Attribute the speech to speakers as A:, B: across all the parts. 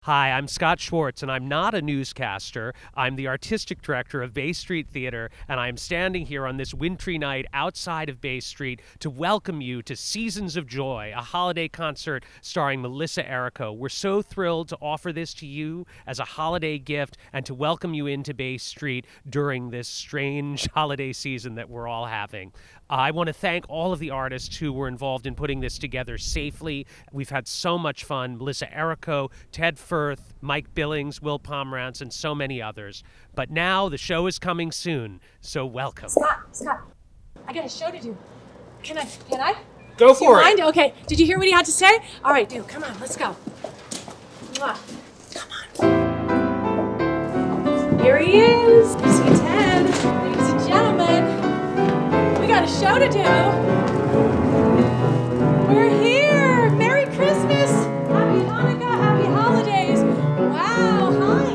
A: Hi, I'm Scott Schwartz, and I'm not a newscaster. I'm the artistic director of Bay Street Theater, and I'm standing here on this wintry night outside of Bay Street to welcome you to Seasons of Joy, a holiday concert starring Melissa Errico. We're so thrilled to offer this to you as a holiday gift and to welcome you into Bay Street during this strange holiday season that we're all having. I want to thank all of the artists who were involved in putting this together safely. We've had so much fun. Melissa Errico, Tedd Firth, Mike Billings, Will Pomerantz, and so many others. But now the show is coming soon, so welcome.
B: Scott, I got a show to do. Can I?
A: Go for it.
B: Okay, did you hear what he had to say? All right, dude, come on, let's go. Mwah. Come on. Here he is. You see Ted. Ladies and gentlemen, we got a show to do. We're here. Merry Christmas. Happy Hannukah. Happy holidays. Wow, hi.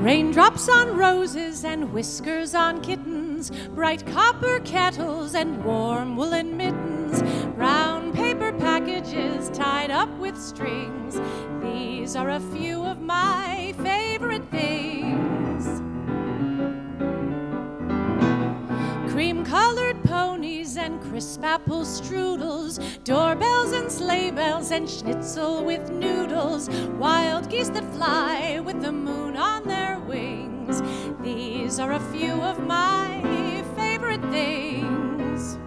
B: Raindrops on roses and whiskers on kittens, bright copper kettles and warm woolen mittens, brown paper packages tied up with strings. These are a few of my favorite things. Cream-colored ponies and crisp apple strudels, doorbells and sleigh bells and schnitzel with noodles, wild geese that fly with the moon on their wings. These are a few of my favorite things.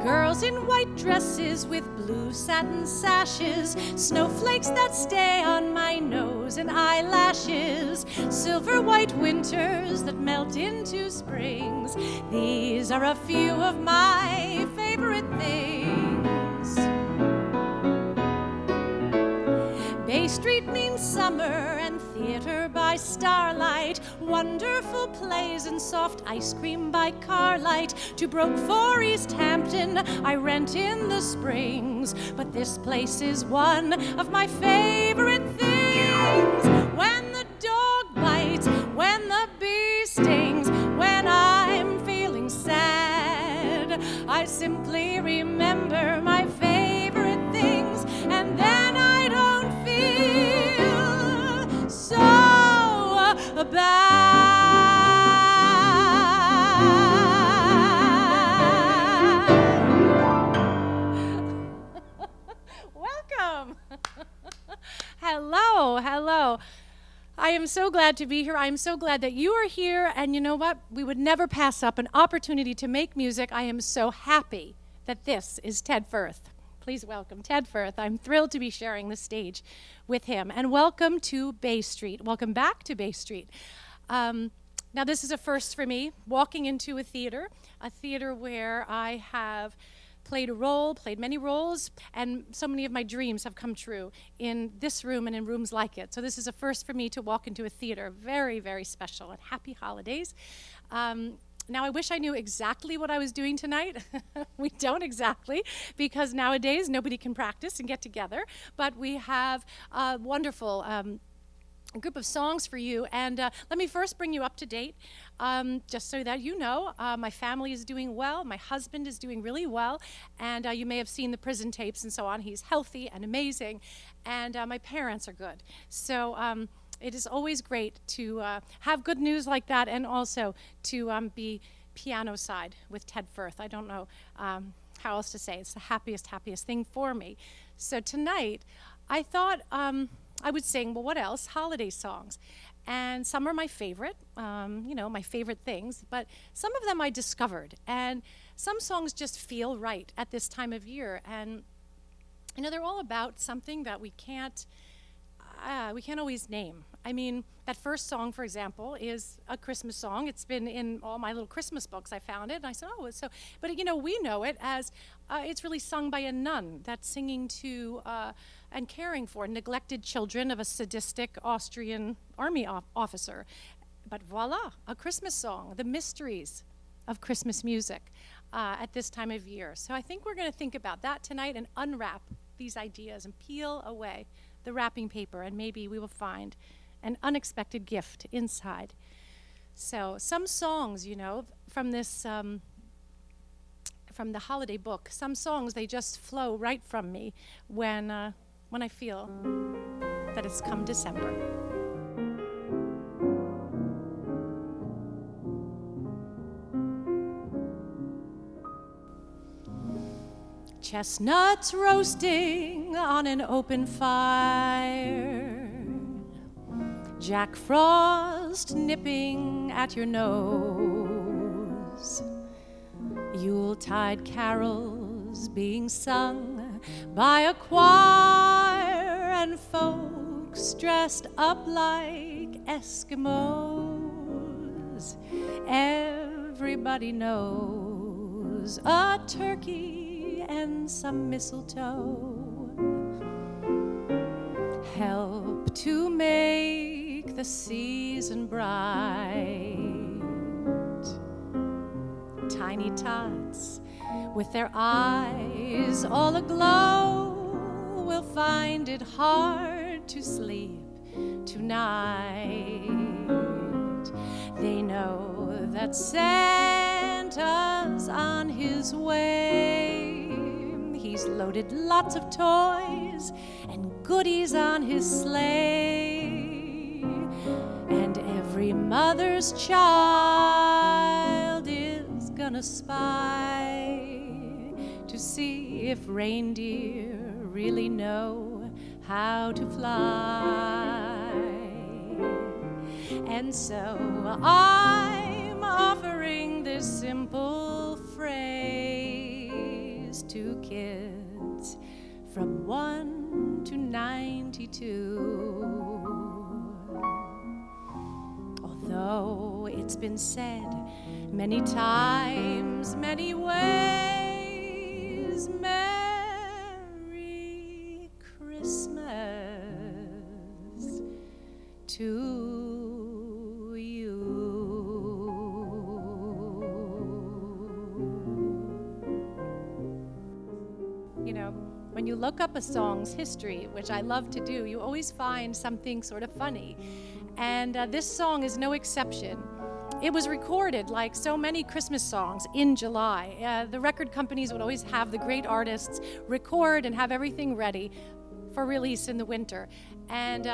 B: Girls in white dresses with blue satin sashes, snowflakes that stay on my nose and eyelashes, silver white winters that melt into springs. These are a few of my favorite things. Bay Street means summer and theater by starlight, wonderful plays and soft ice cream by carlight. To Broke for East Hampton I rent in the springs, but this place is one of my favorite things. When the dog bites, when the bee stings, when I'm feeling sad, I simply remember my favorite things, and then I don't feel so bad. Welcome. Hello. I am so glad to be here. I am so glad that you are here. And you know what? We would never pass up an opportunity to make music. I am so happy that this is Tedd Firth. Please welcome Tedd Firth. I'm thrilled to be sharing the stage with him. And welcome to Bay Street. Welcome back to Bay Street. Now, this is a first for me, walking into a theater where I have played many roles, and so many of my dreams have come true in this room and in rooms like it. So this is a first for me to walk into a theater. Very, very special, and happy holidays. Now, I wish I knew exactly what I was doing tonight. We don't exactly, because nowadays nobody can practice and get together, but we have a wonderful a group of songs for you, and let me first bring you up to date, just so that you know. My family is doing well, my husband is doing really well, and you may have seen the prison tapes and so on. He's healthy and amazing, and my parents are good. So it is always great to have good news like that, and also to be piano side with Tedd Firth. I don't know how else to say. It's the happiest thing for me. So tonight, I thought I would sing, well, what else? Holiday songs. And some are my favorite, my favorite things, but some of them I discovered. And some songs just feel right at this time of year. And, they're all about something that we can't always name. I mean, that first song, for example, is a Christmas song. It's been in all my little Christmas books. I found it, and I said, oh, it's so. But, we know it as it's really sung by a nun that's singing to and caring for neglected children of a sadistic Austrian army officer. But voila, a Christmas song, the mysteries of Christmas music at this time of year. So I think we're going to think about that tonight and unwrap these ideas and peel away the wrapping paper, and maybe we will find an unexpected gift inside. So some songs, from this from the holiday book. Some songs, they just flow right from me when I feel that it's come December. Chestnuts roasting on an open fire, Jack Frost nipping at your nose, Yuletide carols being sung by a choir, and folks dressed up like Eskimos. Everybody knows a turkey and some mistletoe help to make the season bright. Tiny tots with their eyes all aglow will find it hard to sleep tonight. They know that Santa's on his way. He's loaded lots of toys and goodies on his sleigh, and every mother's child is gonna spy to see if reindeer really know how to fly. And so I'm offering this simple phrase to kids from 1 to 92. Although it's been said many times, many ways, Merry Christmas to when you look up a song's history, which I love to do, you always find something sort of funny. And this song is no exception. It was recorded, like so many Christmas songs, in July. The record companies would always have the great artists record and have everything ready for release in the winter. And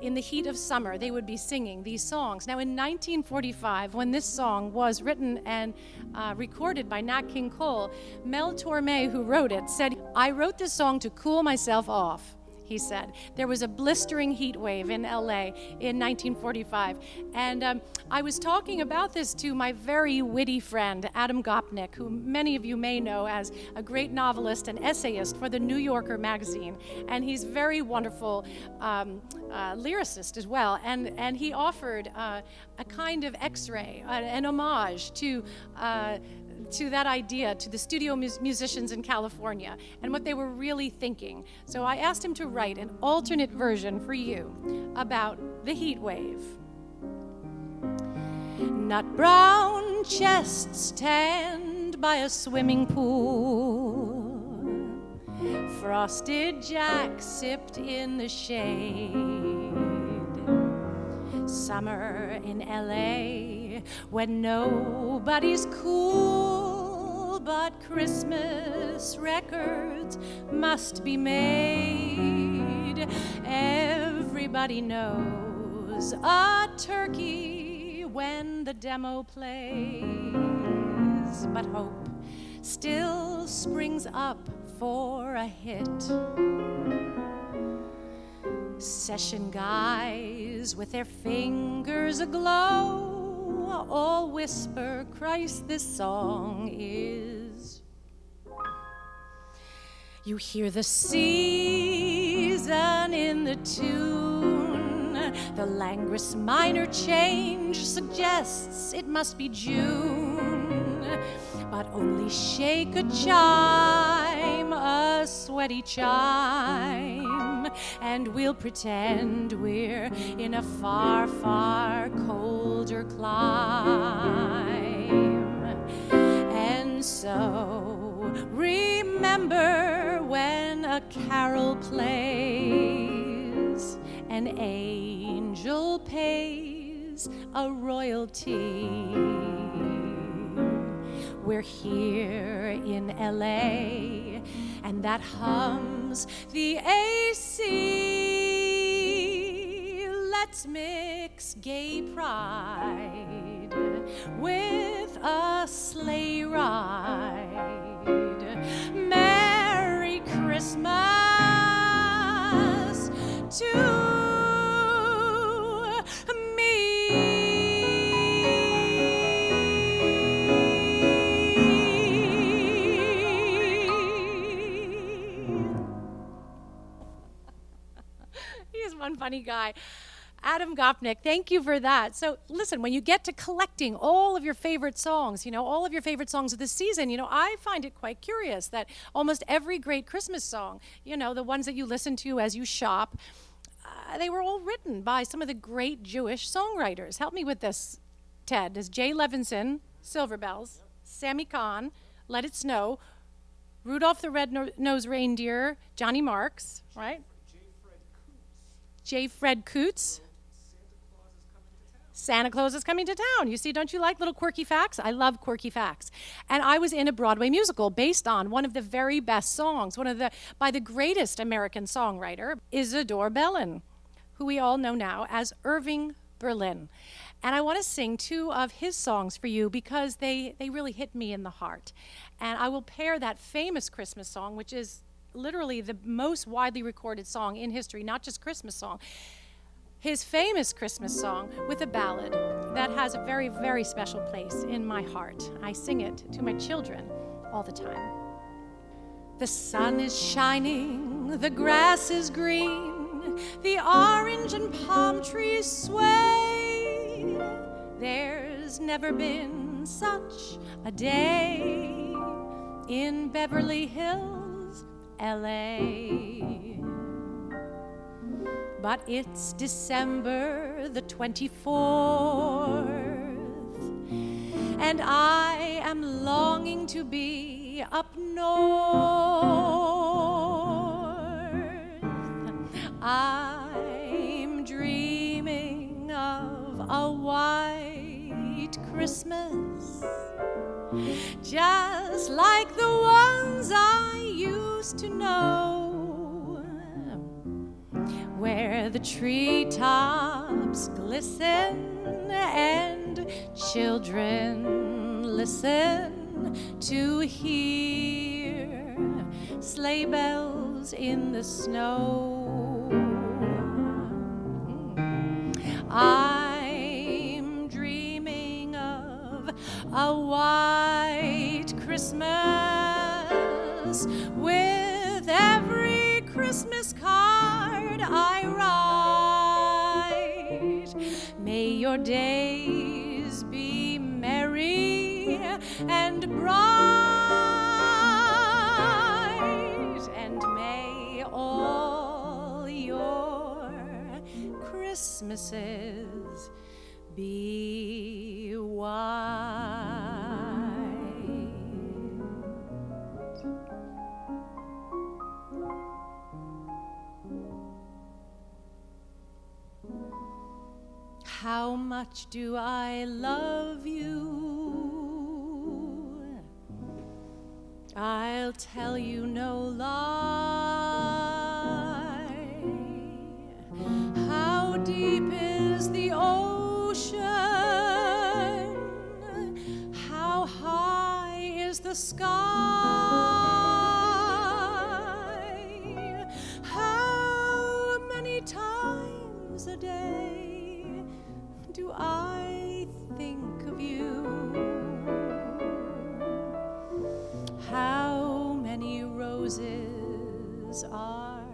B: in the heat of summer, they would be singing these songs. Now, in 1945, when this song was written and recorded by Nat King Cole, Mel Torme, who wrote it, said, "I wrote this song to cool myself off," he said. There was a blistering heat wave in LA in 1945. And I was talking about this to my very witty friend, Adam Gopnik, who many of you may know as a great novelist and essayist for the New Yorker magazine. And he's very wonderful lyricist as well. And he offered a kind of x-ray, an homage to that idea, to the studio musicians in California and what they were really thinking. So I asked him to write an alternate version for you about the heat wave. Nut brown chests tanned by a swimming pool, frosted Jack sipped in the shade. Summer in LA when nobody's cool, but Christmas records must be made. Everybody knows a turkey when the demo plays, but hope still springs up for a hit. Session guys with their fingers aglow all whisper, "Christ, this song is." You hear the season in the tune, the languorous minor change suggests it must be June, but only shake a chime, a sweaty chime, and we'll pretend we're in a far, far colder clime. And so remember when a carol plays, an angel pays a royalty. We're here in LA, and that hums the AC. Let's mix gay pride with a sleigh ride. Merry Christmas to me. He is one funny guy. Adam Gopnik, thank you for that. So listen, when you get to collecting all of your favorite songs, all of your favorite songs of the season, I find it quite curious that almost every great Christmas song, the ones that you listen to as you shop, they were all written by some of the great Jewish songwriters. Help me with this, Ted. There's Jay Levinson, Silver Bells, Sammy Kahn, Let It Snow, Rudolph the Red-Nosed Reindeer, Johnny Marks, right? J. Fred Coots. Santa Claus is coming to town. You see, don't you like little quirky facts? I love quirky facts. And I was in a Broadway musical based on one of the very best songs, by the greatest American songwriter, Isadore Bellin, who we all know now as Irving Berlin. And I want to sing two of his songs for you because they really hit me in the heart. And I will pair that famous Christmas song, which is literally the most widely recorded song in history, not just Christmas song, his famous Christmas song, with a ballad that has a very, very special place in my heart. I sing it to my children all the time. The sun is shining, the grass is green, the orange and palm trees sway. There's never been such a day in Beverly Hills, LA. But it's December the 24th, and I am longing to be up north. I'm dreaming of a white Christmas, just like the ones I used to know, where the treetops glisten and children listen to hear sleigh bells in the snow. I'm dreaming of a white Christmas with every Christmas card I write. May your days be merry and bright, and may all your Christmases be white. How much do I love you? I'll tell you no lie. How deep is the ocean? How high is the sky? How many times a day do I think of you? How many roses are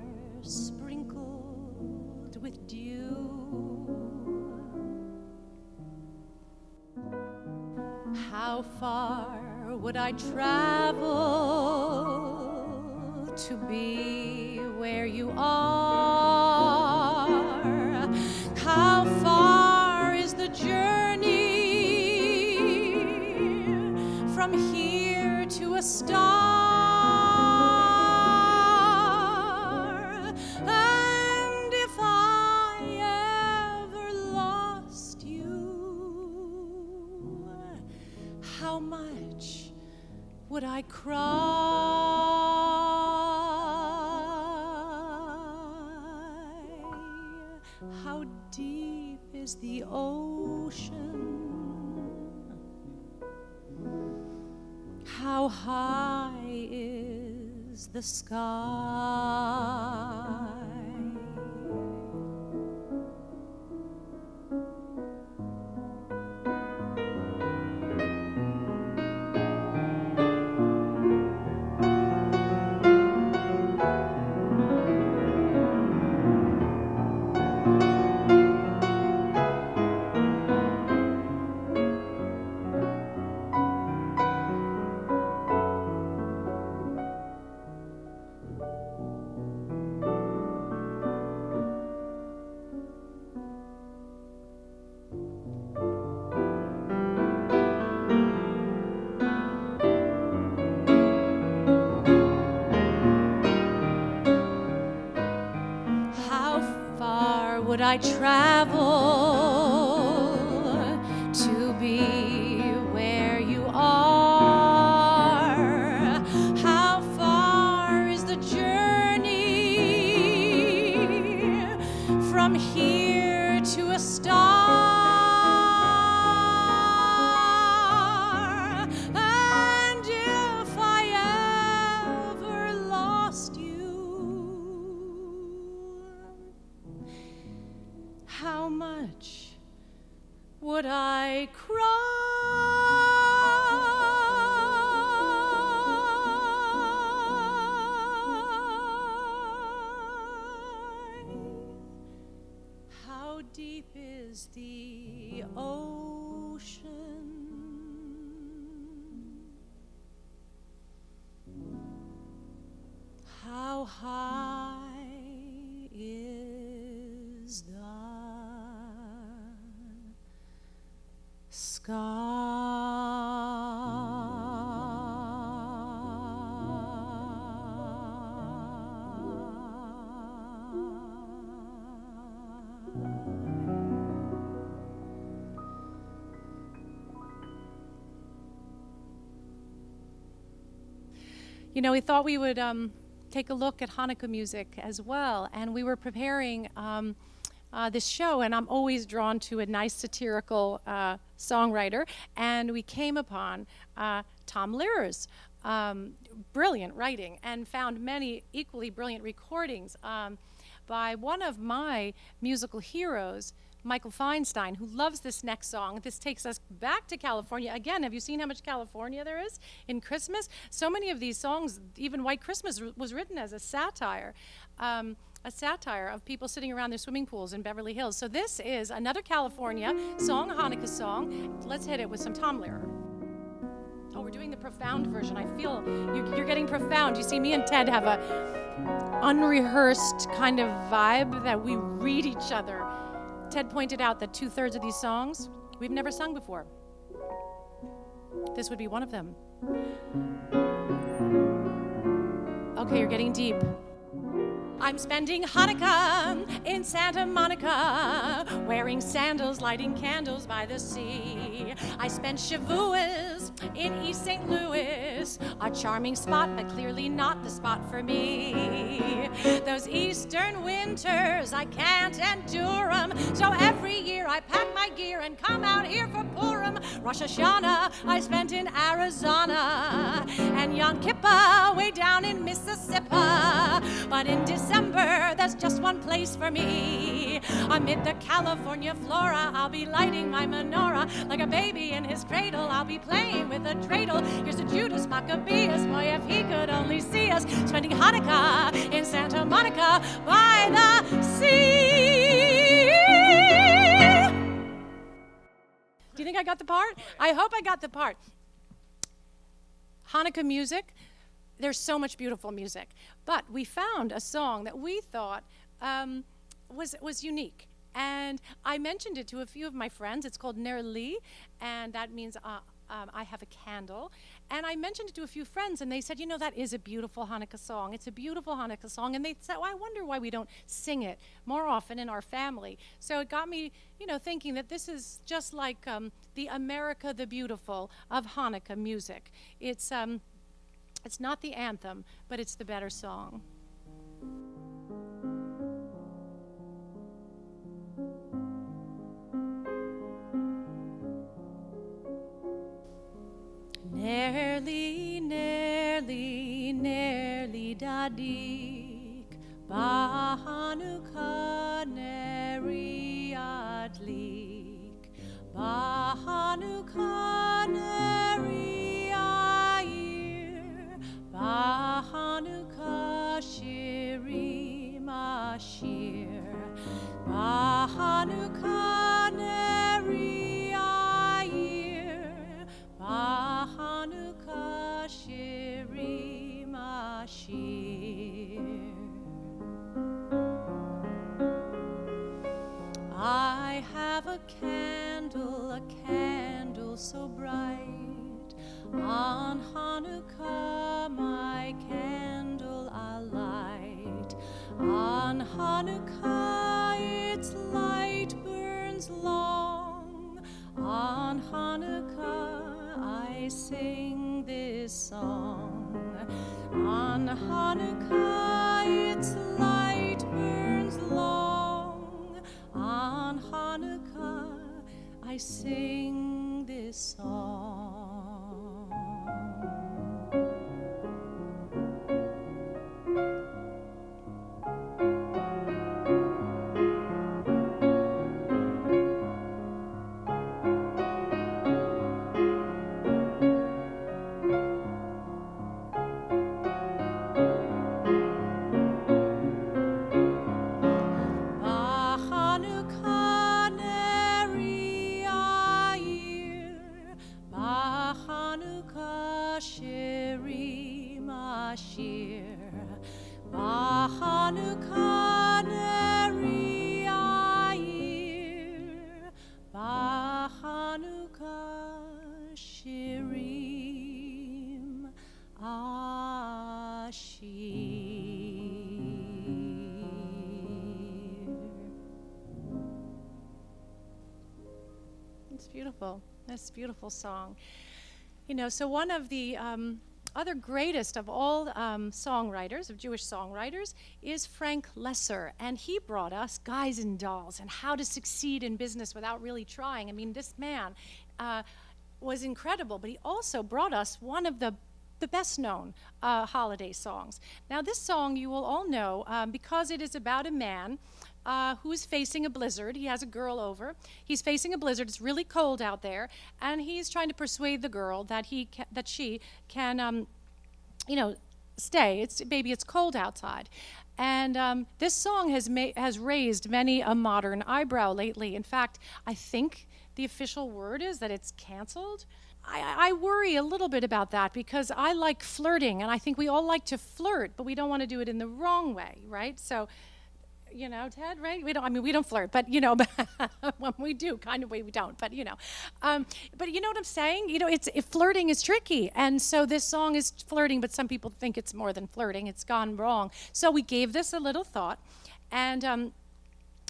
B: sprinkled with dew? How far would I travel to be where you are? How far is the journey from here to a star? And if I ever lost you, how much I cry? How deep is the ocean? How high is the sky? Would I travel to be where you are? How far is the journey from here to a star? And if I ever lost you, how much would I cry? How deep is the ocean? How high is the You know, we thought we would take a look at Hannukah music as well, and we were preparing this show, and I'm always drawn to a nice satirical songwriter, and we came upon Tom Lehrer's brilliant writing and found many equally brilliant recordings by one of my musical heroes, Michael Feinstein, who loves this next song. This takes us back to California. Again, have you seen how much California there is in Christmas? So many of these songs, even White Christmas was written as a satire of people sitting around their swimming pools in Beverly Hills. So this is another California song, a Hannukah song. Let's hit it with some Tom Lehrer. Oh, we're doing the profound version. I feel you're getting profound. You see, me and Ted have a unrehearsed kind of vibe that we read each other. Ted pointed out that 2/3 of these songs we've never sung before. This would be one of them. Okay, you're getting deep. I'm spending Hannukah in Santa Monica, wearing sandals, lighting candles by the sea. I spent Shavuos in East St. Louis, a charming spot, but clearly not the spot for me. Those eastern winters, I can't endure 'em, so every year I pack my gear and come out here for Purim. Rosh Hashanah I spent in Arizona, and Yom Kippur way down in Mississippi. But in December, there's just one place for me. Amid the California flora, I'll be lighting my menorah. Like a baby in his cradle, I'll be playing with a dreidel. Here's the Judas Maccabeus, boy, if he could only see us spending Hannukah in Santa Monica by the sea. Do you think I got the part? I hope I got the part. Hannukah music. There's so much beautiful music, but we found a song that we thought was unique, and I mentioned it to a few of my friends. It's called Ner Li, and that means I have a candle. And I mentioned it to a few friends, and they said, you know, that is a beautiful Hannukah song. It's a beautiful Hannukah song, and they said, well, I wonder why we don't sing it more often in our family. So it got me, you know, thinking that this is just like the America the Beautiful of Hannukah music. It's It's not the anthem, but it's the better song. Nearly, nearly, nearly dadik, ba Hannukah neri adlik, ba Hannukah neri ayir, ba Hannukah shirim ashir, ba Hannukah neri ayir, ba Hannukah shirim ashir. I have a candle so bright. On Hannukah my candle I'll light. On Hannukah its light burns long. On Hannukah I sing this song. On Hannukah its light burns long. On Hannukah I sing this song. It's beautiful. That's a beautiful song. You know, so one of the other greatest of all songwriters, of Jewish songwriters, is Frank Loesser. And he brought us Guys and Dolls and How to Succeed in Business Without Really Trying. I mean, this man was incredible, but he also brought us one of the best known holiday songs. Now, this song you will all know because it is about a man who is facing a blizzard. He has a girl over. He's facing a blizzard. It's really cold out there, and he's trying to persuade the girl that she can, stay. It's cold outside, and this song has raised many a modern eyebrow lately. In fact, I think the official word is that it's canceled. I worry a little bit about that because I like flirting, and I think we all like to flirt, but we don't want to do it in the wrong way, right? So, you know, Ted, right? We don't flirt, but, you know, when we do, kind of way we don't, but, you know. But you know what I'm saying? You know, flirting is tricky, and so this song is flirting, but some people think it's more than flirting. It's gone wrong. So we gave this a little thought, and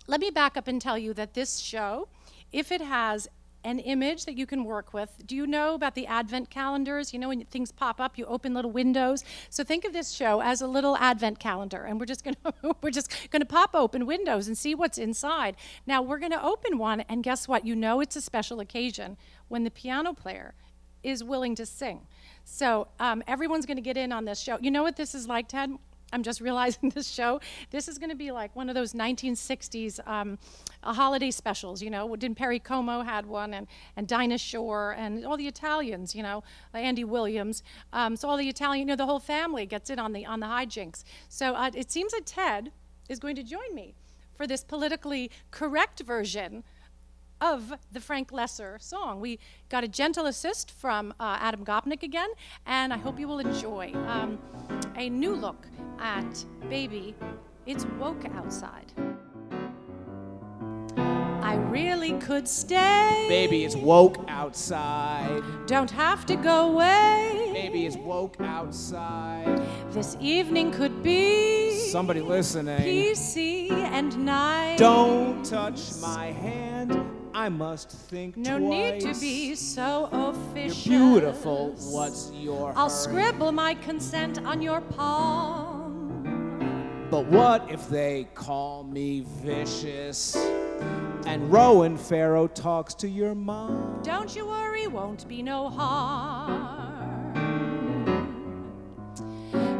B: let me back up and tell you that this show, if it has an image that you can work with. Do you know about the advent calendars? You know, when things pop up, you open little windows. So think of this show as a little advent calendar, and we're just gonna pop open windows and see what's inside. Now we're gonna open one, and guess what? You know it's a special occasion when the piano player is willing to sing. So everyone's gonna get in on this show. You know what this is like, Ted? I'm just realizing this show, this is going to be like one of those 1960s holiday specials, you know. Didn't Perry Como had one, and Dinah Shore, and all the Italians, you know, Andy Williams. So all the Italian, you know, the whole family gets in on the hijinks. So it seems that Ted is going to join me for this politically correct version of the Frank Loesser song. We got a gentle assist from Adam Gopnik again, and I hope you will enjoy a new look at Baby, It's Woke Outside. I really could stay.
C: Baby, it's woke outside.
B: Don't have to go away.
C: Baby, it's woke outside.
B: This evening could be
C: somebody listening.
B: PC and nice.
C: Don't touch my hand. I must think
B: No
C: twice.
B: need to be so officious.
C: You're beautiful. What's your
B: I'll
C: hurry?
B: scribble my consent on your palm.
C: But what if they call me vicious? And Rowan Farrow talks to your mom.
B: Don't you worry, won't be no harm.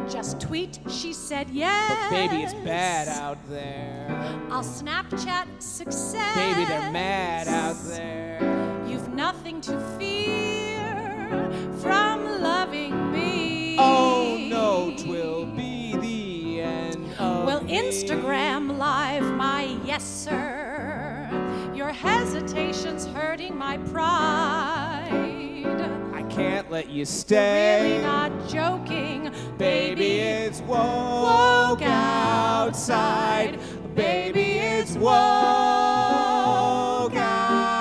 B: Just tweet, she said yes.
C: But baby, it's bad out there.
B: I'll Snapchat success.
C: Baby, they're mad out there.
B: You've nothing to fear from loving me.
C: Oh no, 'twill be the end of
B: Well,
C: me.
B: Instagram live my yes, sir. Your hesitation's hurting my pride.
C: I can't let you
B: You're
C: stay.
B: really not joking,
C: Baby, it's woke outside. Baby, it's woke outside.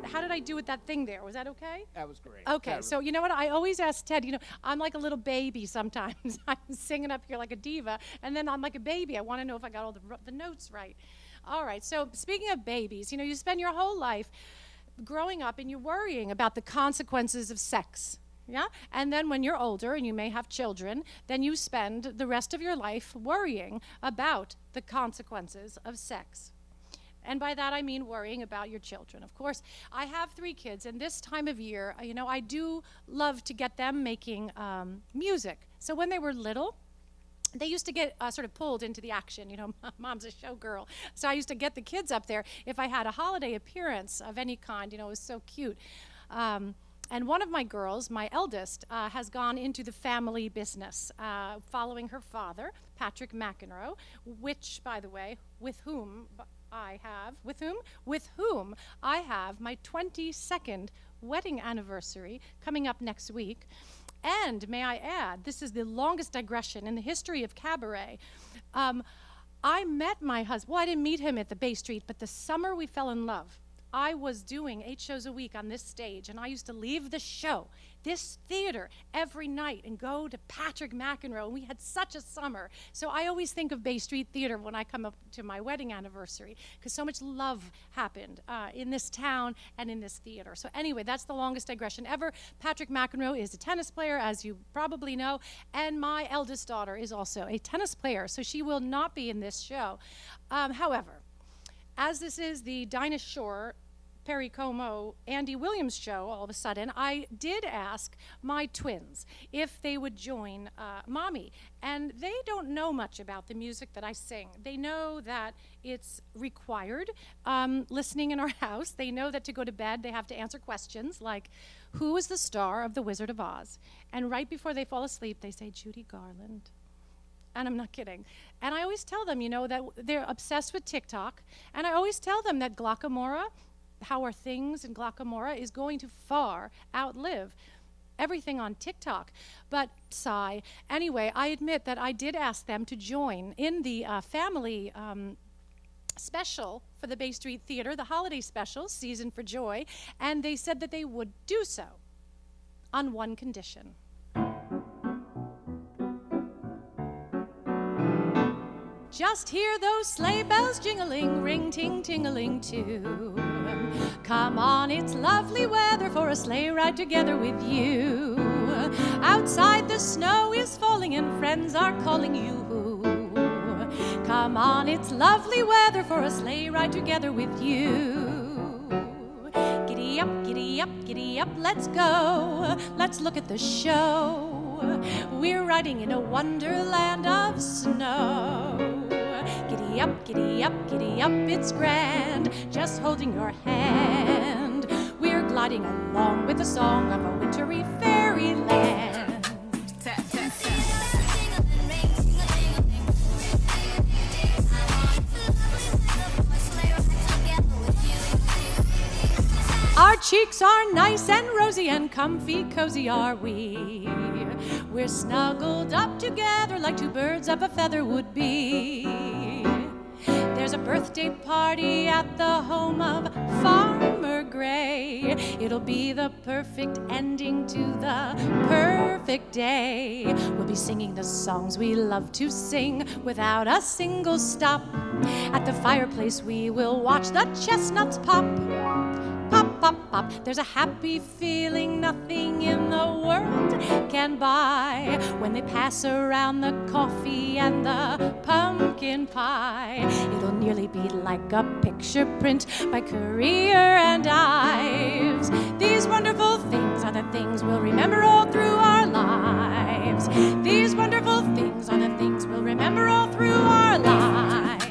B: How did I do with that thing there? Was that okay?
C: That was great.
B: Okay, so you know what? I always ask Ted, I'm like a little baby sometimes. I'm singing up here like a diva, and then I'm like a baby. I want to know if I got all the notes right. All right, so speaking of babies, you spend your whole life growing up and you're worrying about the consequences of sex. Yeah? And then when you're older and you may have children, then you spend the rest of your life worrying about the consequences of sex. And by that I mean worrying about your children. Of course, I have 3 kids, and this time of year, I do love to get them making music. So when they were little, they used to get sort of pulled into the action. Mom's a showgirl. So I used to get the kids up there if I had a holiday appearance of any kind. It was so cute. And one of my girls, my eldest, has gone into the family business, following her father, Patrick McEnroe, which, by the way, with whom I have my 22nd wedding anniversary coming up next week. And may I add, this is the longest digression in the history of cabaret. I met my husband, well, I didn't meet him at the Bay Street, but the summer we fell in love, I was doing 8 shows a week on this stage, and I used to leave the show, this theater, every night and go to Patrick McEnroe, and we had such a summer. So I always think of Bay Street Theater when I come up to my wedding anniversary, because so much love happened in this town and in this theater. So anyway, that's the longest digression ever. Patrick McEnroe is a tennis player, as you probably know, and my eldest daughter is also a tennis player, so she will not be in this show. However, as this is the Dinah Shore, Perry Como, Andy Williams show, all of a sudden, I did ask my twins if they would join Mommy. And they don't know much about the music that I sing. They know that it's required listening in our house. They know that to go to bed, they have to answer questions like, who is the star of The Wizard of Oz? And right before they fall asleep, they say, Judy Garland. And I'm not kidding. And I always tell them, that they're obsessed with TikTok. And I always tell them that Glockamora, How Are Things in Glockamora, is going to far outlive everything on TikTok. But sigh. Anyway, I admit that I did ask them to join in the family special for the Bay Street Theater, the holiday special, Season for Joy, and they said that they would do so on one condition. Just hear those sleigh bells jingling, ring ting tingling too. Come on, it's lovely weather for a sleigh ride together with you. Outside the snow is falling and friends are calling you. Come on, it's lovely weather for a sleigh ride together with you. Giddy up, giddy up, giddy up, let's go. Let's look at the show. We're riding in a wonderland of snow. Giddy up, giddy up, giddy up, it's grand, just holding your hand. We're gliding along with the song of a wintry fairyland. Our cheeks are nice and rosy and comfy, cozy are we. We're snuggled up together like 2 birds of a feather would be. There's a birthday party at the home of Farmer gray. It'll be the perfect ending to the perfect day. We'll be singing the songs we love to sing without a single stop. At the fireplace we will watch the chestnuts pop. Pop, pop, pop. There's a happy feeling nothing in the world can buy when they pass around the coffee and the pumpkin pie. It'll nearly be like a picture print by Currier and Ives. These wonderful things are the things we'll remember all through our lives. These wonderful things are the things we'll remember all through our lives.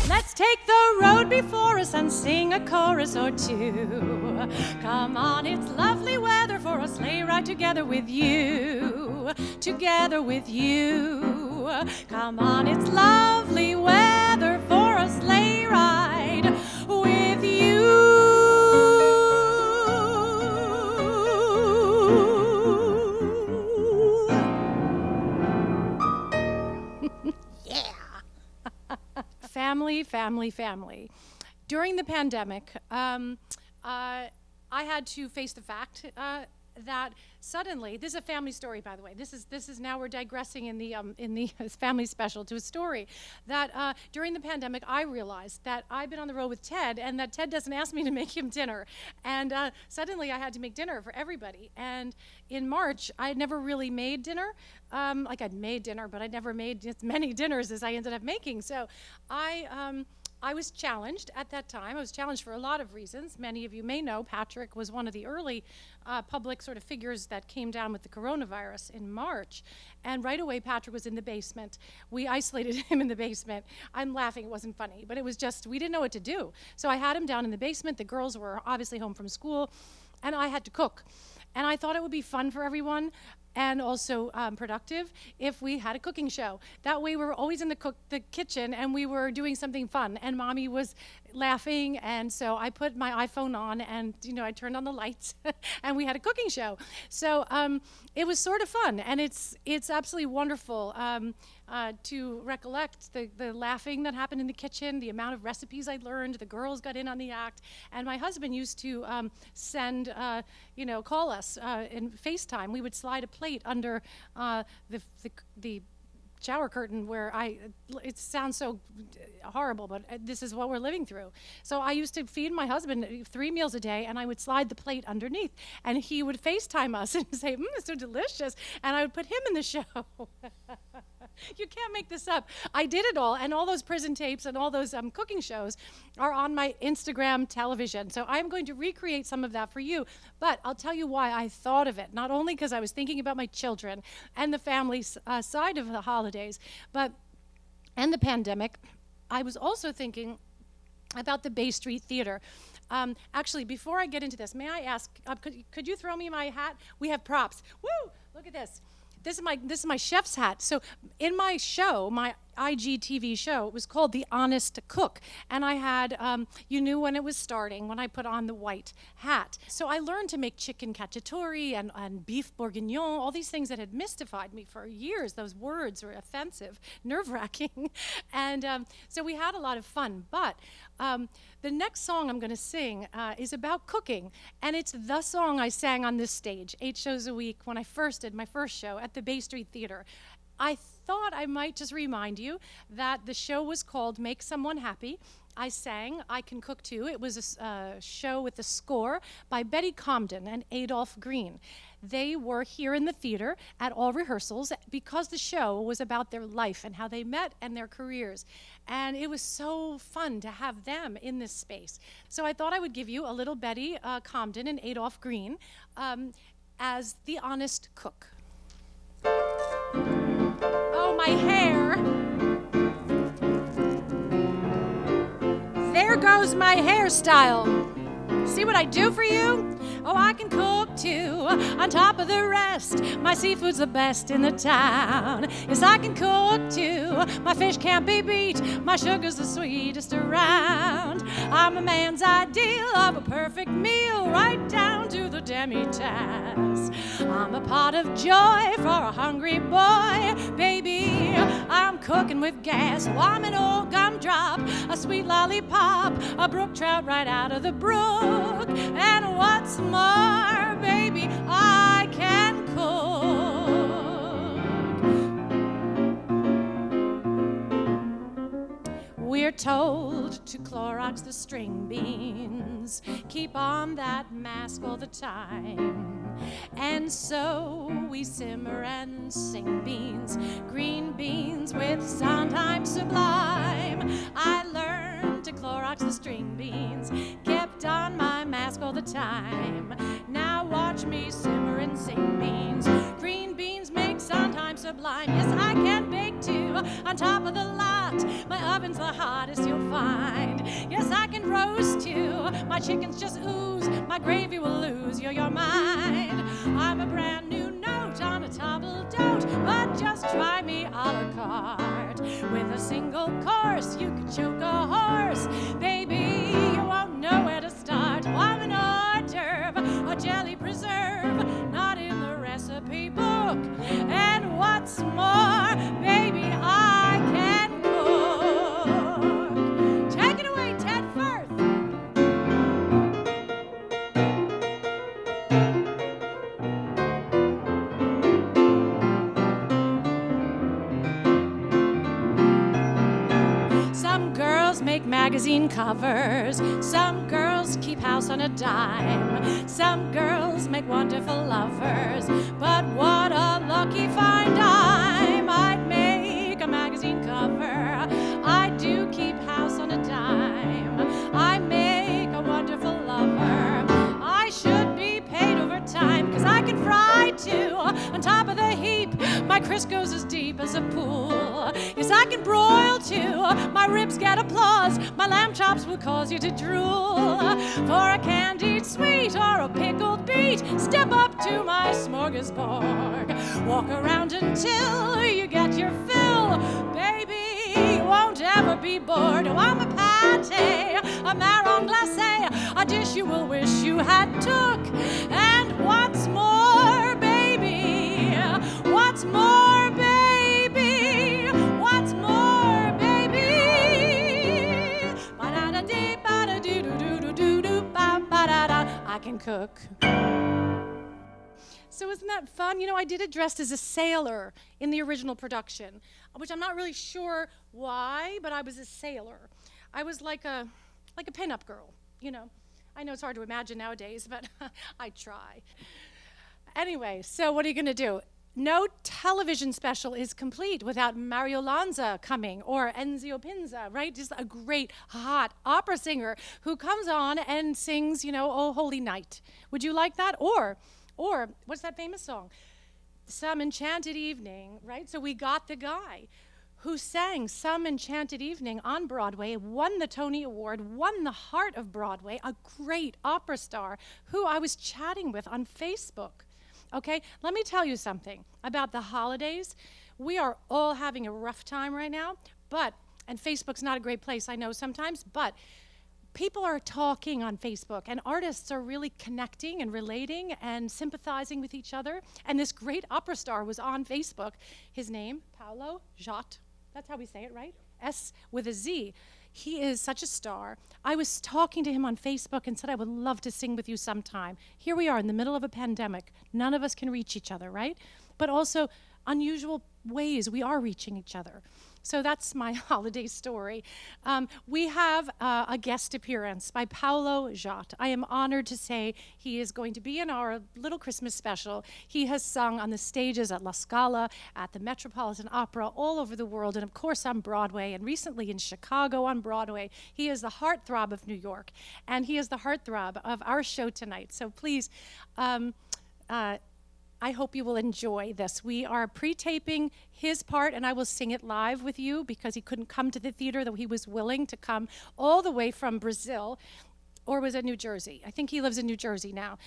B: Let's take the road before us and sing a chorus or two. Come on, it's lovely weather for a sleigh ride together with you. Together with you. Come on, it's lovely weather for a sleigh ride with you. Family, family, family. During the pandemic, I had to face the fact that suddenly, this is a family story, by the way. This is now we're digressing in the family special to a story that during the pandemic I realized that I've been on the road with Tedd and that Tedd doesn't ask me to make him dinner, and suddenly I had to make dinner for everybody. And in March, I had never really made dinner. Like I'd made dinner, but I'd never made as many dinners as I ended up making. So I was challenged at that time. I was challenged for a lot of reasons. Many of you may know Patrick was one of the early public sort of figures that came down with the coronavirus in March. And right away, Patrick was in the basement. We isolated him in the basement. I'm laughing, it wasn't funny, but it was just, we didn't know what to do. So I had him down in the basement. The girls were obviously home from school, and I had to cook. And I thought it would be fun for everyone and also productive if we had a cooking show. That way we were always in the kitchen and we were doing something fun, and Mommy was laughing, and so I put my iPhone on and I turned on the lights and we had a cooking show. So it was sort of fun, and it's absolutely wonderful to recollect the laughing that happened in the kitchen, the amount of recipes I learned, the girls got in on the act, and my husband used to send, call us in FaceTime. We would slide a plate under the shower curtain where it sounds so horrible, but this is what we're living through. So I used to feed my husband 3 meals a day, and I would slide the plate underneath, and he would FaceTime us and say, it's so delicious, and I would put him in the show. You can't make this up. I did it all, and all those prison tapes and all those cooking shows are on my Instagram television. So I'm going to recreate some of that for you, but I'll tell you why I thought of it. Not only because I was thinking about my children and the family side of the holidays, and the pandemic, I was also thinking about the Bay Street Theater. Actually, before I get into this, may I ask, could you throw me my hat? We have props. Woo! Look at this. This is my chef's hat. So in my show, my IGTV show, it was called The Honest Cook. And I had, you knew when it was starting, when I put on the white hat. So I learned to make chicken cacciatore and beef bourguignon, all these things that had mystified me for years. Those words were offensive, nerve-wracking. And so we had a lot of fun. But the next song I'm going to sing is about cooking. And it's the song I sang on this stage 8 shows a week when I first did my first show at the Bay Street Theater. I thought I might just remind you that the show was called Make Someone Happy. I sang I Can Cook Too. It was a show with a score by Betty Comden and Adolph Green. They were here in the theater at all rehearsals because the show was about their life and how they met and their careers. And it was so fun to have them in this space. So I thought I would give you a little Betty Comden and Adolph Green as the honest cook. Oh, my hair. There goes my hairstyle. See what I do for you? Oh, I can cook too, on top of the rest. My seafood's the best in the town. Yes, I can cook too. My fish can't be beat. My sugar's the sweetest around. I'm a man's ideal of a perfect meal, right down to the demi-tasse. I'm a pot of joy for a hungry boy. Baby, I'm cooking with gas. Oh, I'm an old gumdrop, a sweet lollipop, a brook trout right out of the brook. And what's more, baby, I can cook. We're told to Clorox the string beans, keep on that mask all the time. And so we simmer and sing beans, green beans with Sondheim sublime. I learned to Clorox the string beans, kept on my mask all the time. Now watch me simmer and sing beans, green beans make Sondheim sublime. Yes, I can bake too, on top of the lot. My oven's the hottest you'll find. Yes, I can roast too, my chickens just ooze, my gravy will lose your mind. I'm a brand new note on a table d'hote, but just try me a la carte. With a single course, you could choke a horse. Baby, you won't know where to start. Oh, I'm an hors d'oeuvre, a jelly preserve, not in the recipe book. And what's more, baby, I can cook. Take it away, Tedd Firth. Some girls make magazine covers. Some girls keep house on a dime. Some girls make wonderful lovers. But what a lucky find I'm. I'd make a magazine cover. I do keep house on a dime. I make a wonderful lover. I should be paid overtime, 'cause I can fry too, on top of the heap. My Crisco's as deep as a pool. Yes, I can broil too. My ribs get applause. My lamb chops will cause you to drool. For a candied sweet or a pickled beet, step up to my smorgasbord. Walk around until you get your fill. Baby, you won't ever be bored. Oh, I'm a pâté, a marron glacé, a dish you will wish you had took. And what's more, baby? What's more, baby? What's more, baby? Ba-da-da-dee, ba-da-doo-doo-doo-doo-doo, ba-ba-da-da. I can cook. So isn't that fun? You know, I did it dressed as a sailor in the original production, which I'm not really sure why, but I was a sailor. I was like a pinup girl, you know. I know it's hard to imagine nowadays, but I try. Anyway, so what are you going to do? No television special is complete without Mario Lanza coming, or Enzio Pinza, right? Just a great, hot opera singer who comes on and sings, you know, Oh Holy Night. Would you like that? Or what's that famous song? Some Enchanted Evening, right? So we got the guy who sang Some Enchanted Evening on Broadway, won the Tony Award, won the heart of Broadway, a great opera star who I was chatting with on Facebook. Okay, let me tell you something about the holidays. We are all having a rough time right now, and Facebook's not a great place, I know sometimes, but people are talking on Facebook, and artists are really connecting and relating and sympathizing with each other. And this great opera star was on Facebook. His name, Paulo Szot. That's how we say it, right? S with a Z. He is such a star. I was talking to him on Facebook and said, I would love to sing with you sometime. Here we are in the middle of a pandemic. None of us can reach each other, right? But also unusual ways we are reaching each other. So that's my holiday story. We have a guest appearance by Paulo Szot. I am honored to say he is going to be in our little Christmas special. He has sung on the stages at La Scala, at the Metropolitan Opera, all over the world, and of course on Broadway, and recently in Chicago on Broadway. He is the heartthrob of New York, and he is the heartthrob of our show tonight. So please, I hope you will enjoy this. We are pre-taping his part, and I will sing it live with you because he couldn't come to the theater, though he was willing to come all the way from Brazil. or was it New Jersey? I think he lives in New Jersey now.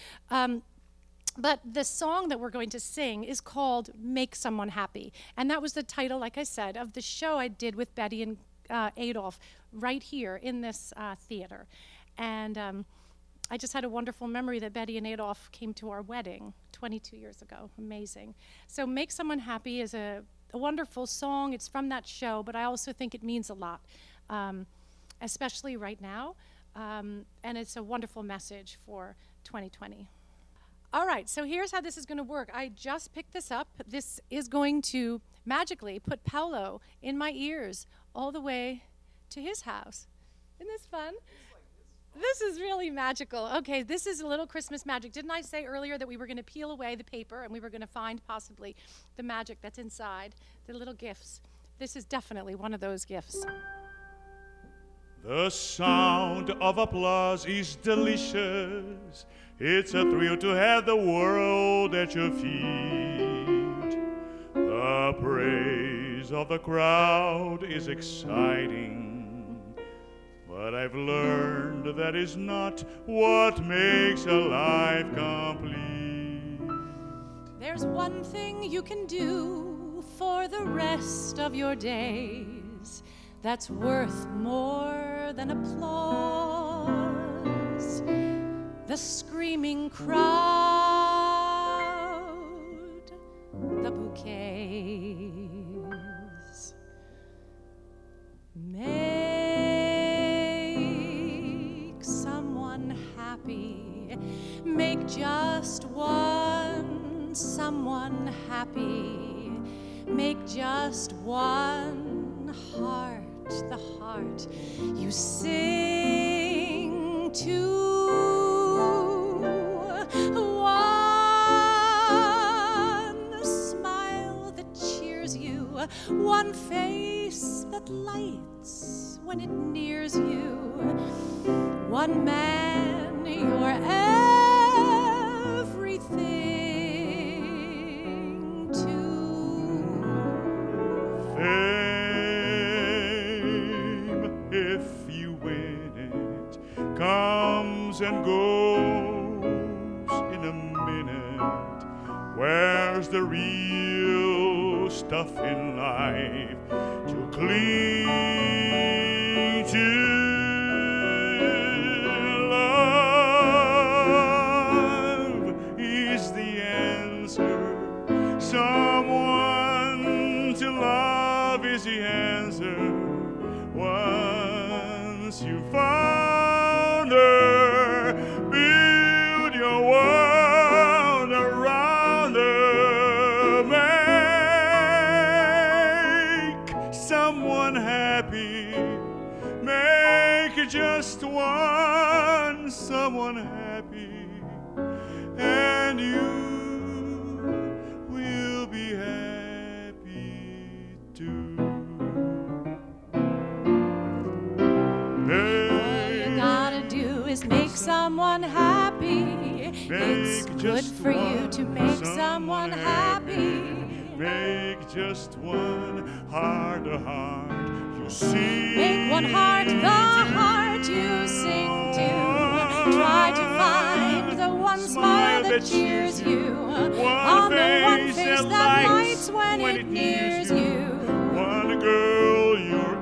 B: But the song that we're going to sing is called Make Someone Happy. And that was the title, like I said, of the show I did with Betty and Adolph right here in this theater. And I just had a wonderful memory that Betty and Adolph came to our wedding 22 years ago. Amazing. So Make Someone Happy is a wonderful song. It's from that show, but I also think it means a lot, especially right now. And it's a wonderful message for 2020. All right, so here's how this is going to work. I just picked this up. This is going to magically put Paulo in my ears all the way to his house. Isn't this fun? This is really magical. Okay, this is a little Christmas magic. Didn't I say earlier that we were going to peel away the paper and we were going to find possibly the magic that's inside, the little gifts? This is definitely one of those gifts.
D: The sound of applause is delicious. It's a thrill to have the world at your feet. The praise of the crowd is exciting, but I've learned that is not what makes a life complete.
B: There's one thing you can do for the rest of your days that's worth more than applause. The screaming crowd, the bouquets. Make someone happy. Make just one someone happy. Make just one heart the heart you sing to. One face that lights when it nears you. One man, your everything too.
D: Fame, if you win it, comes and goes in a minute. Where's the real stuff in life to cling to? Love is the answer. Someone to love is the answer. Once you found her, build your world around her. Make someone happy. Make just one someone happy, and you will be happy too.
B: All you gotta do is make someone happy. It's good for you to make someone happy.
D: Make just one heart a heart you sing.
B: Make one heart the heart you sing to. Try to find the one smile that cheers you. On the one face that lights when it nears you.
D: One girl, you're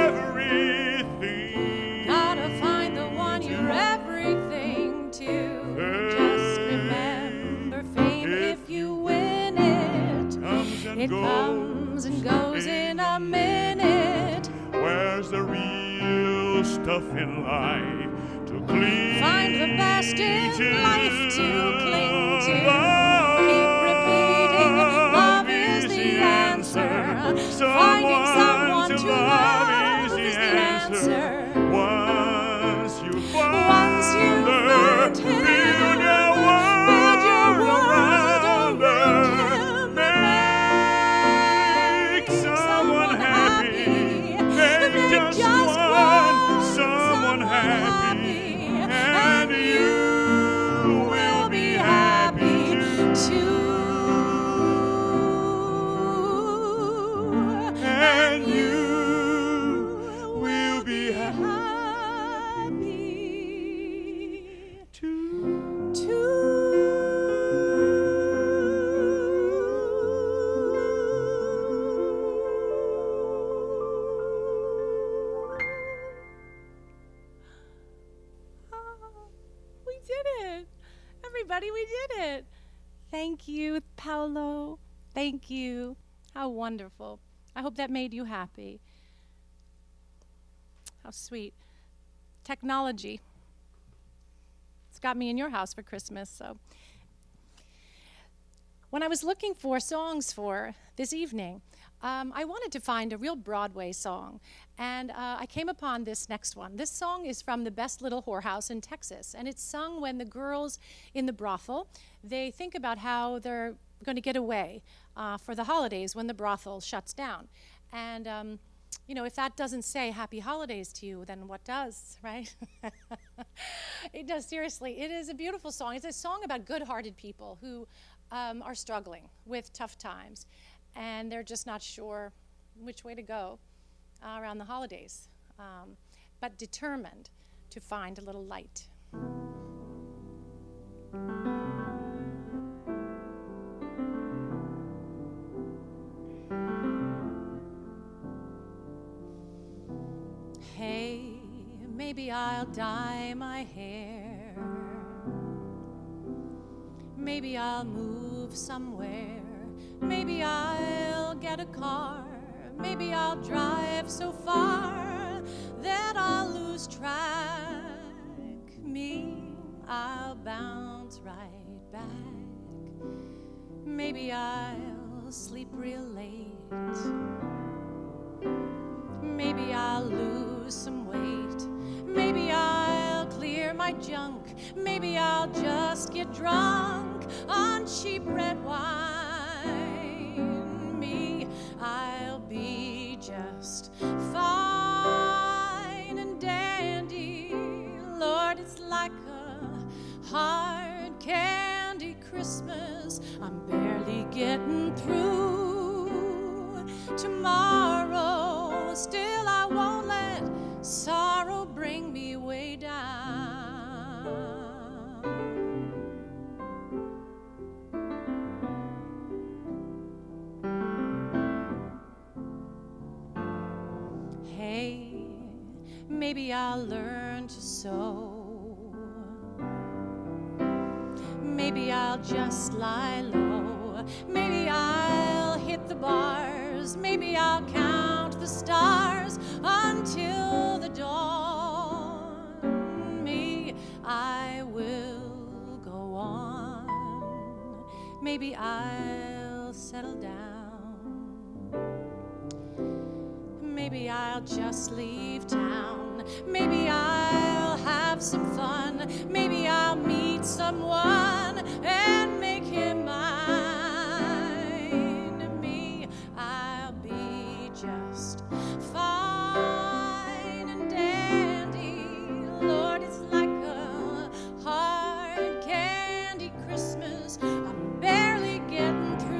D: everything.
B: Gotta find the one you're everything to. Just remember fame if you win it. It comes and goes in a minute.
D: Where's the real stuff in life to cling?
B: Find the best in life to cling to. Keep repeating, love is the answer. Finding someone to love is the answer.
D: Once you
B: Once you
D: find her,
B: find him,
D: build your world around her. Make someone happy. Make just one someone happy, and you will be happy
B: too.
D: and you
B: everybody. We did it. Thank you, Paulo. Thank you. How wonderful. I hope that made you happy. How sweet. Technology. It's got me in your house for Christmas, so. When I was looking for songs for this evening, I wanted to find a real Broadway song, and I came upon this next one. This song is from The Best Little Whorehouse in Texas, and it's sung when the girls in the brothel, they think about how they're going to get away for the holidays when the brothel shuts down. And you know, if that doesn't say happy holidays to you, then what does, right? It does, seriously. It is a beautiful song. It's a song about good-hearted people who are struggling with tough times, and they're just not sure which way to go around the holidays, but determined to find a little light. Hey, maybe I'll dye my hair. Maybe I'll move somewhere. Maybe I'll get a car. Maybe I'll drive so far that I'll lose track. Me, I'll bounce right back. Maybe I'll sleep real late. Maybe I'll lose some weight. Maybe I'll clear my junk. Maybe I'll just get drunk on cheap red wine. Me, I'll be just fine and dandy. Lord, it's like a hard candy Christmas. I'm barely getting through. Tomorrow, still I won't let sorrow bring me way down. Hey, maybe I'll learn to sew. Maybe I'll just lie low. Maybe I'll hit the bars. Maybe I'll count the stars until the dawn. Me, I will go on. Maybe I'll settle down. Maybe I'll just leave town. Maybe I'll have some fun. Maybe I'll meet someone and make him mine. Me, I'll be just fine and dandy. Lord, it's like a hard candy Christmas. I'm barely getting through.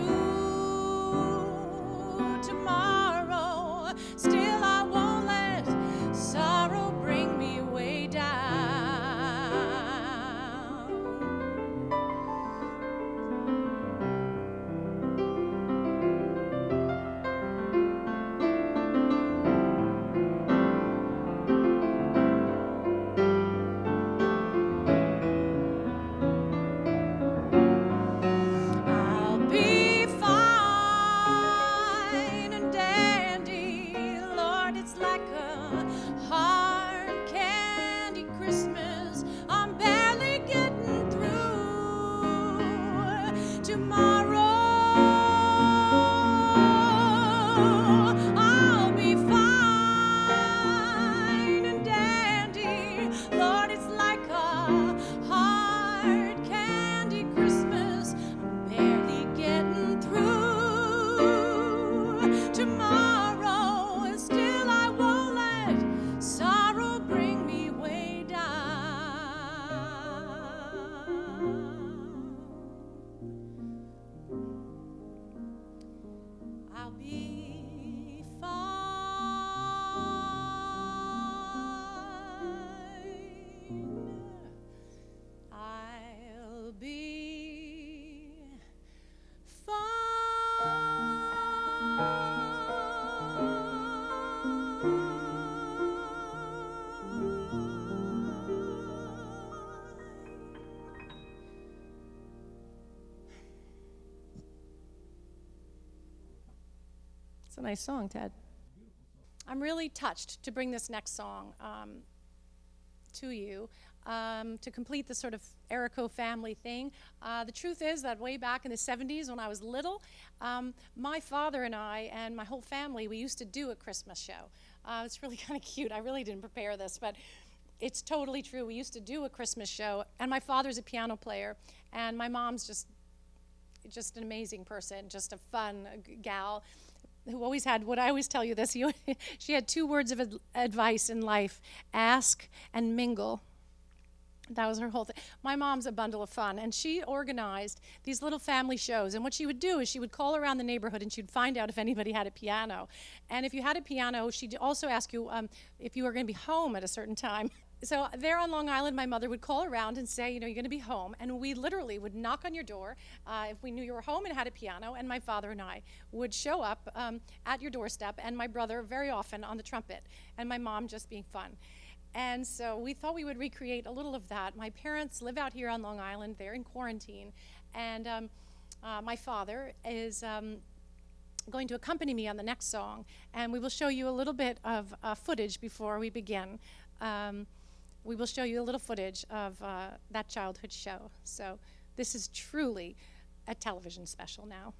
B: Tomorrow, still I won't let sorrow bring me way down. I'll be fine and dandy. Lord, it's like a hard candy Christmas. I'm barely getting through. Tomorrow, I'll be fine and dandy. Lord, it's like a hard candy Christmas. I'm barely getting through. Tomorrow, still I won't let nice song, Tedd. I'm really touched to bring this next song to you to complete this sort of Errico family thing. The truth is that way back in the 70s when I was little, my father and I and my whole family, we used to do a Christmas show. It's really kind of cute. I really didn't prepare this, but it's totally true. We used to do a Christmas show, and my father's a piano player, and my mom's just an amazing person, just a fun gal who always had, what I always tell you this, she had 2 words of advice in life: ask and mingle. That was her whole thing. My mom's a bundle of fun, and she organized these little family shows. And what she would do is she would call around the neighborhood, and she'd find out if anybody had a piano. And if you had a piano, she'd also ask you if you were going to be home at a certain time. So there on Long Island, my mother would call around and say, you know, you're going to be home. And we literally would knock on your door if we knew you were home and had a piano. And my father and I would show up at your doorstep, and my brother very often on the trumpet, and my mom just being fun. And so we thought we would recreate a little of that. My parents live out here on Long Island. They're in quarantine. And my father is going to accompany me on the next song. And we will show you a little bit of footage before we begin. We will show you a little footage of that childhood show. So this is truly a television special now.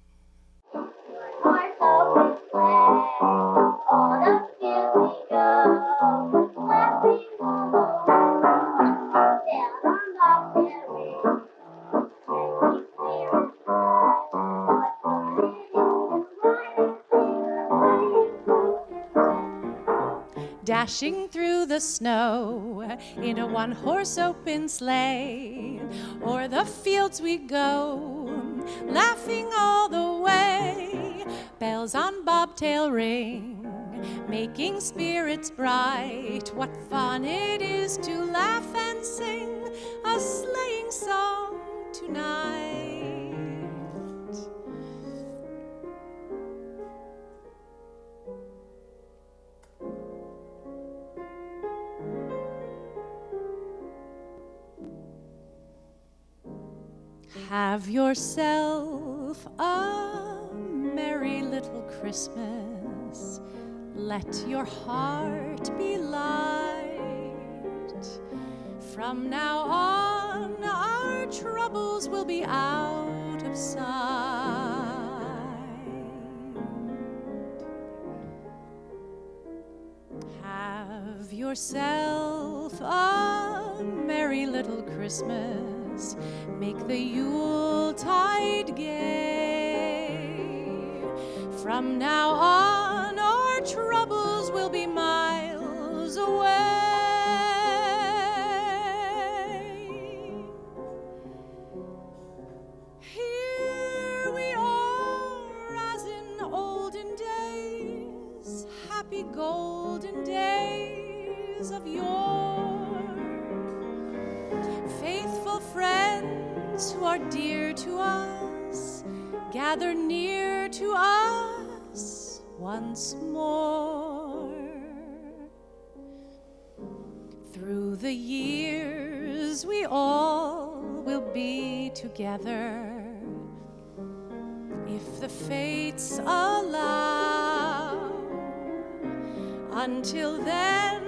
B: Dashing through the snow in a one-horse open sleigh, o'er the fields we go, laughing all the way. Bells on bobtail ring, making spirits bright. What fun it is to laugh and sing a sleighing song tonight. Have yourself a merry little Christmas. Let your heart be light. From now on, our troubles will be out of sight. Have yourself a merry little Christmas. Make the Yuletide gay. From now on, our troubles will be miles away. Here we are, as in olden days, happy golden days of yore. Faithful friends who are dear to us, gather near to us once more. Through the years we all will be together, if the fates allow. Until then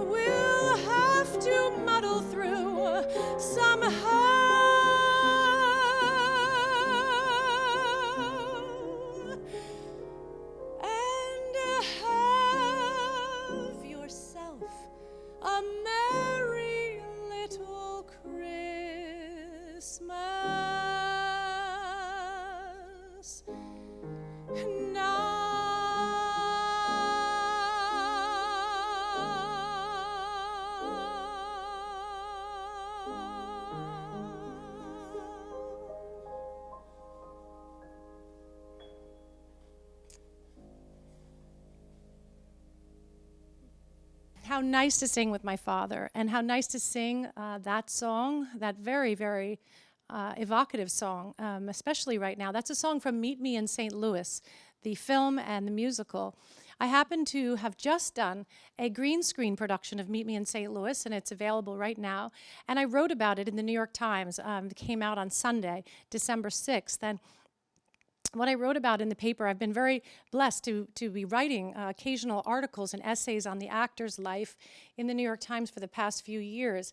B: we'll have to muddle through somehow. A merry little Christmas now. How nice to sing with my father, and how nice to sing that song, that very, very evocative song, especially right now. That's a song from Meet Me in St. Louis, the film and the musical. I happen to have just done a green screen production of Meet Me in St. Louis, and it's available right now. And I wrote about it in the New York Times. It came out on Sunday, December 6th. And what I wrote about in the paper, I've been very blessed to be writing occasional articles and essays on the actor's life in the New York Times for the past few years.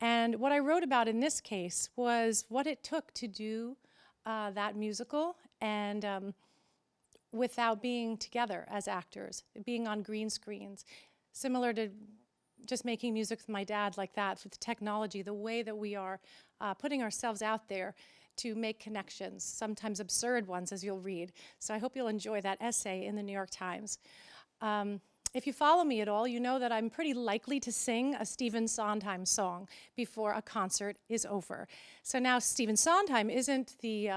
B: And what I wrote about in this case was what it took to do that musical, and without being together as actors, being on green screens, similar to just making music with my dad like that, with the technology, the way that we are putting ourselves out there to make connections, sometimes absurd ones, as you'll read. So I hope you'll enjoy that essay in the New York Times. If you follow me at all, you know that I'm pretty likely to sing a Stephen Sondheim song before a concert is over. So now Stephen Sondheim isn't the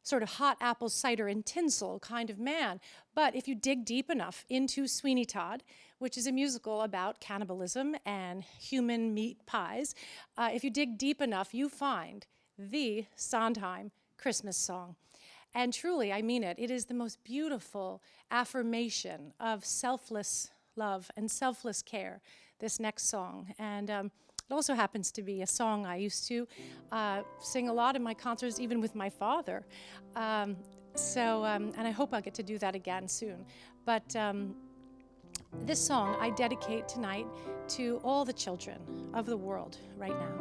B: sort of hot apple cider and tinsel kind of man, but if you dig deep enough into Sweeney Todd, which is a musical about cannibalism and human meat pies, if you dig deep enough, you find the Sondheim Christmas song. And truly, I mean it, it is the most beautiful affirmation of selfless love and selfless care, this next song. And it also happens to be a song I used to sing a lot in my concerts, even with my father. And I hope I'll get to do that again soon. But this song I dedicate tonight to all the children of the world right now.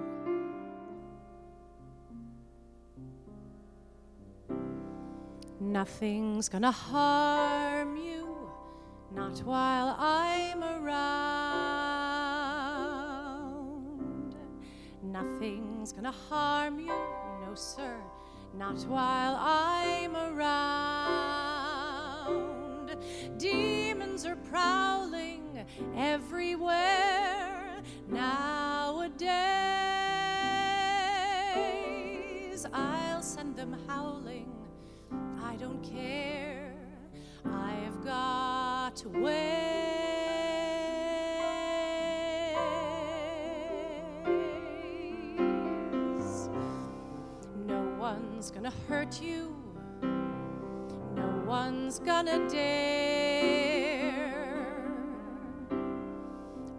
B: Nothing's gonna harm you, not while I'm around. Nothing's gonna harm you, no sir, not while I'm around. Demons are prowling everywhere nowadays. I'll send them howling, I don't care, I've got ways. No one's gonna hurt you, no one's gonna dare.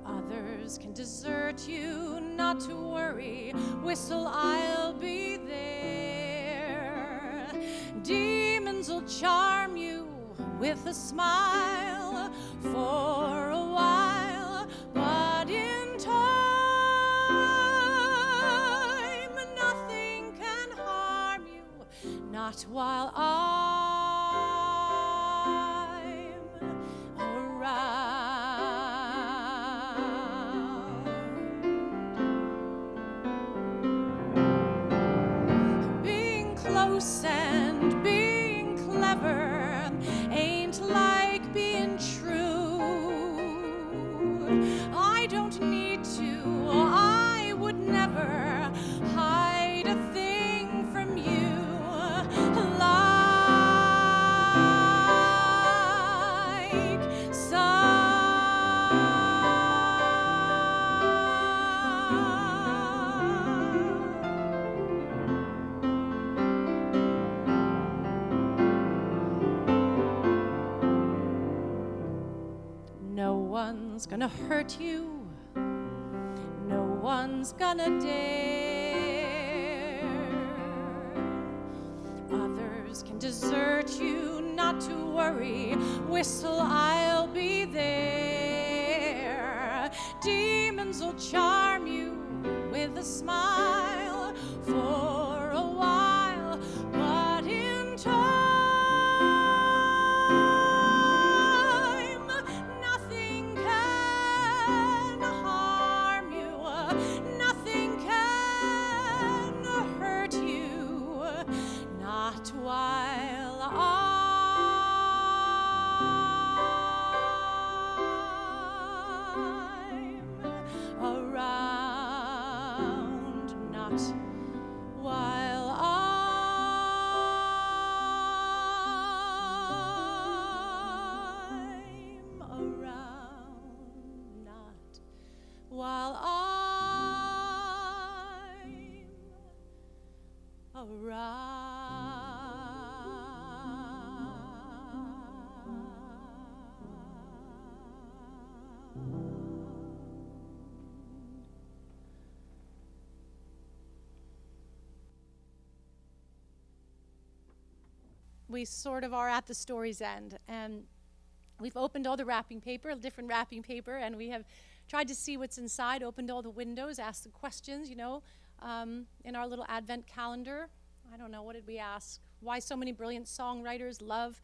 B: Others can desert you, not to worry, whistle, I'll be there. Demons will charm you with a smile for a while, but in time nothing can harm you, not while I'm around. Being close and being clever ain't like being true. I don't need to, I would never hide a thing from you. Like no one's gonna hurt you, no one's gonna dare. Others can desert you, not to worry, whistle, I'll be there. Demons will charm you with a smile for a while, but in time nothing can harm you, nothing can hurt you, not while I'm around, not we sort of are at the story's end. And we've opened all the wrapping paper, different wrapping paper, and we have tried to see what's inside, opened all the windows, asked the questions, in our little advent calendar. I don't know, what did we ask? Why so many brilliant songwriters love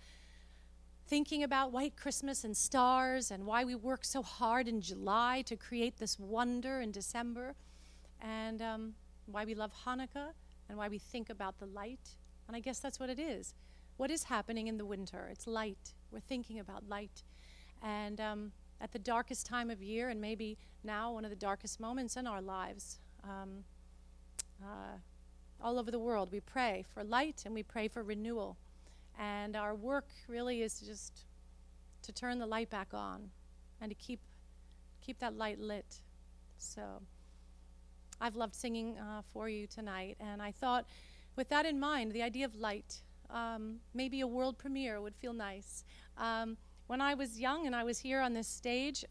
B: thinking about white Christmas and stars, and why we work so hard in July to create this wonder in December, and why we love Hannukah, and why we think about the light. And I guess that's what it is. What is happening in the winter? It's light. We're thinking about light. And at the darkest time of year, and maybe now one of the darkest moments in our lives, all over the world, we pray for light and we pray for renewal. And our work really is just to turn the light back on and to keep that light lit. So I've loved singing for you tonight, and I thought, with that in mind, the idea of light, maybe a world premiere would feel nice. When I was young and I was here on this stage,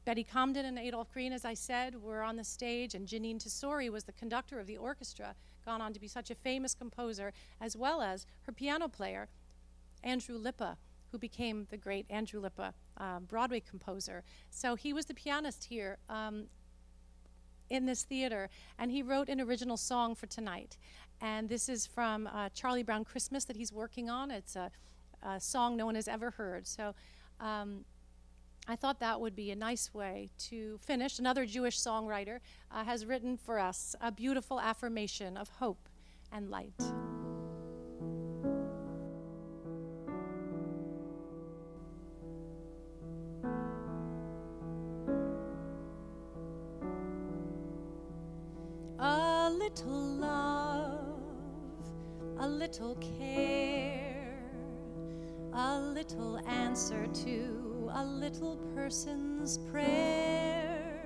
B: Betty Comden and Adolph Green, as I said, were on the stage, and Janine Tesori was the conductor of the orchestra, gone on to be such a famous composer, as well as her piano player, Andrew Lippa, who became the great Andrew Lippa, Broadway composer. So he was the pianist here in this theater, and he wrote an original song for tonight. And this is from Charlie Brown Christmas that he's working on. It's a song no one has ever heard. So I thought that would be a nice way to finish. Another Jewish songwriter has written for us a beautiful affirmation of hope and light. A little love, a little care, a little answer to a little person's prayer,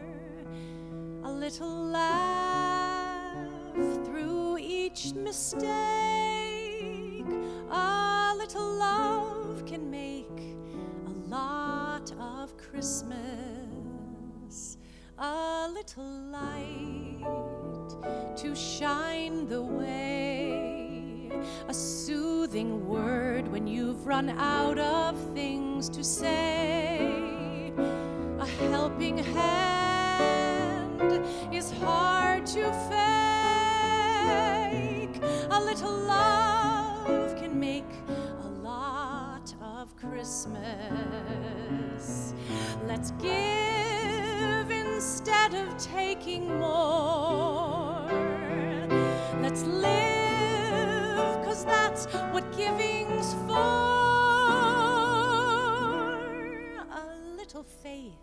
B: a little laugh through each mistake, a little love can make a lot of Christmas, a little light to shine the way, a soothing word when you've run out of things to say, a helping hand is hard to fake, a little love can make a lot of Christmas. Let's give instead of taking more. Let's live, 'cause that's what giving's for. A little faith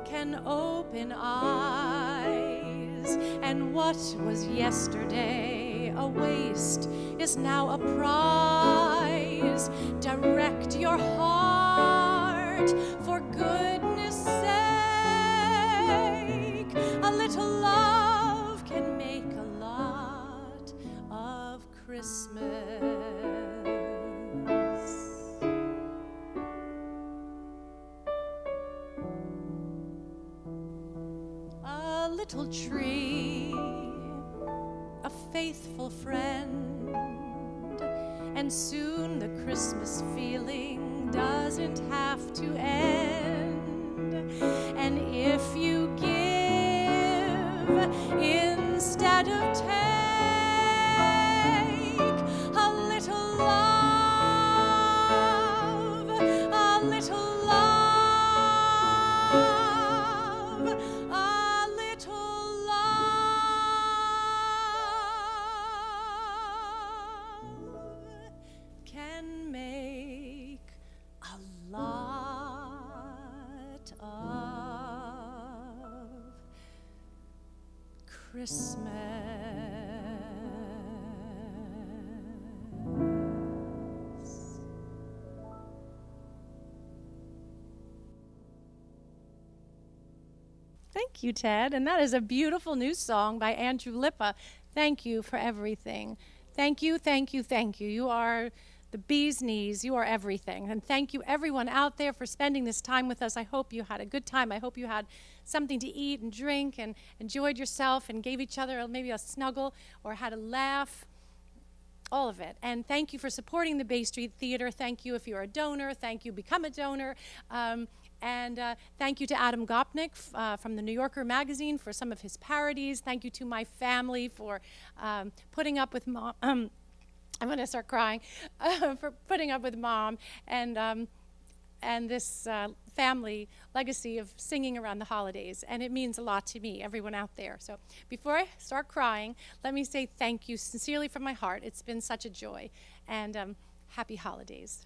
B: can open eyes, and what was yesterday a waste is now a prize. Direct your heart for goodness sake. A little love can make a lot of Christmas. A little tree, a faithful friend, and soon the Christmas feeling doesn't have to end. And if you give instead of take, a little love, a little love, a little love can make a lot of Christmas. Thank you, Ted. And that is a beautiful new song by Andrew Lippa. Thank you for everything. Thank you, thank you, thank you. You are the bee's knees. You are everything. And thank you, everyone out there, for spending this time with us. I hope you had a good time. I hope you had something to eat and drink and enjoyed yourself and gave each other maybe a snuggle or had a laugh. all of it. And thank you for supporting the Bay Street Theater. Thank you if you're a donor. Thank you, become a donor. And thank you to Adam Gopnik from the New Yorker magazine for some of his parodies. Thank you to my family for putting up with Mom. I'm going to start crying. For putting up with Mom and this family legacy of singing around the holidays. And it means a lot to me, everyone out there. So before I start crying, let me say thank you sincerely from my heart. It's been such a joy. And happy holidays.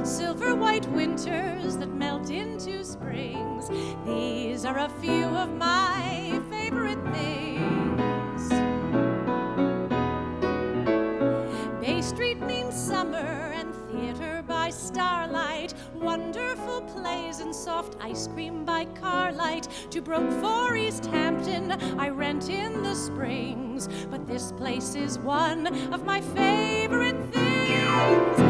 B: Silver white winters that melt into springs. These are a few of my favorite things. Bay Street means summer and theater by starlight. Wonderful plays and soft ice cream by carlight. To Brook for East Hampton I rent in the springs. But this place is one of my favorite things.